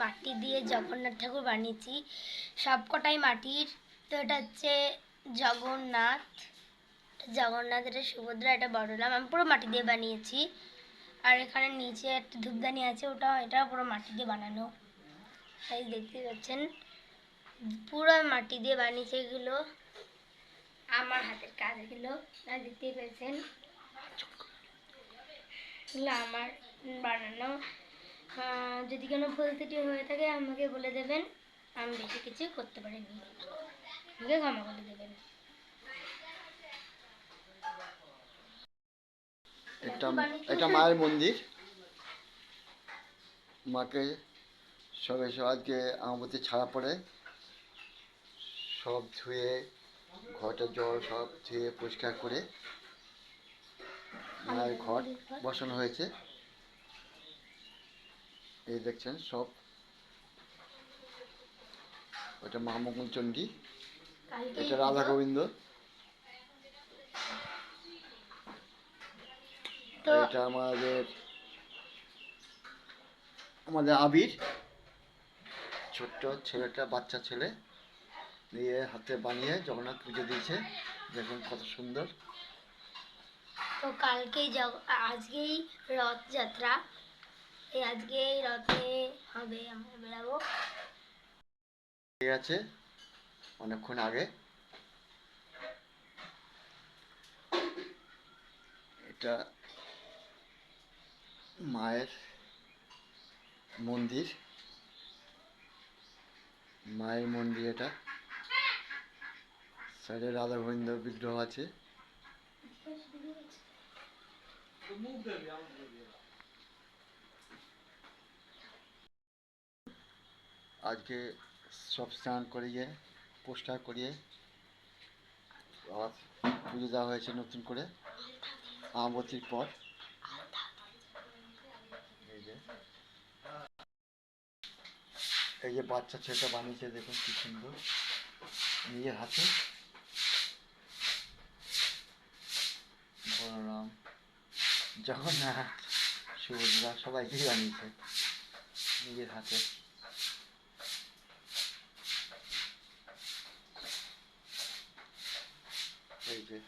মাটি দিয়ে জগন্নাথ ঠাকুর বানিয়েছি, সবকটাই মাটির। তো এটা হচ্ছে জগন্নাথ, এটা সুভদ্রা, এটা বড়রাম। আমি পুরো মাটি দিয়ে বানিয়েছি। আর এখানে নিচে একটা ধূপদানি আছে, এটাও পুরো মাটি দিয়ে বানানো। তাই দেখতে পাচ্ছেন পুরো মাটি দিয়ে বানিয়েছে। এগুলো আমার হাতের কাজ, এগুলো দেখতেই পেয়েছেন, এগুলো আমার বানানো। যদি কোনো ভুল ত্রুটি হয়ে থাকে আমাকে বলে দেবেন, আমি বেশি কিছু করতে পারিনি, আমাকে ক্ষমা করে দেবেন। এটা মায়ের মন্দির। মাকে সবে আজকে আমাবতী ছাড়া পড়ে সব ধুয়ে, ঘরটা জল সব ধুয়ে পরিষ্কার করে মায়ের ঘট বসানো হয়েছে। এই দেখছেন সব, ওটা মহামঙ্গল চণ্ডী, এটা রাধা গোবিন্দ, এটা আমাদের আবির, ছোট্ট ছেলেটা, বাচ্চা ছেলে দিয়ে হাতে বানিয়ে জগন্নাথ পুজো দিয়েছে। দেখুন কত সুন্দর। তো আজকেই রথযাত্রা, আজকেই রথে হবে, আমরা বেরাবো। ঠিক আছে, অনেকক্ষণ আগে। এটা মায়ের মন্দির, এটা সাইডে রাধা গোবিন্দ বিগ্রহ আছে। আজকে সব স্নান করিয়ে পোস্টার করিয়ে আবার পুজো দেওয়া হয়েছে নতুন করে আমাবতীর পর। এই যে বাচ্চা ছেলেটা বানিয়েছে, দেখুন কি সুন্দর, নিজের হাতে। বলরাম, জগন্নাথ, সুভদ্রা সবাইকেই বানিয়েছে নিজের হাতে। এই যে